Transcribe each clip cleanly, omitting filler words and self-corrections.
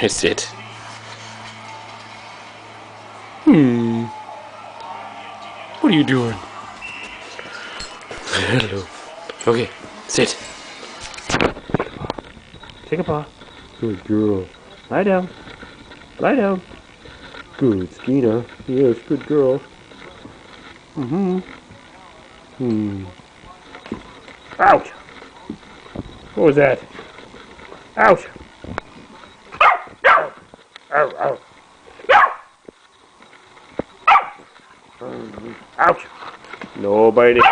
Sit. What are you doing? Hello. Okay, sit. Take a paw. Good girl. Lie down. Lie down. Good, Skeena. Yes, good girl. Ouch! What was that? Ouch! Ow! Ow! Ouch! No biting.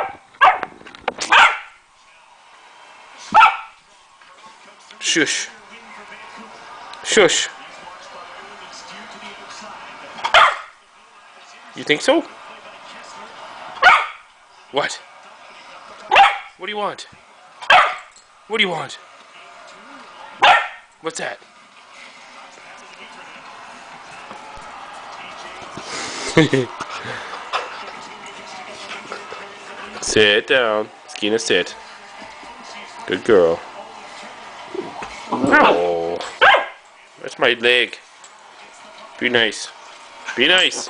Shush. Shush. You think so? What? What do you want? What do you want? What's that? Sit down. Skeena, sit. Good girl. Oh. That's my leg. Be nice. Be nice.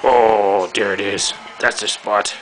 Oh, there it is. That's the spot.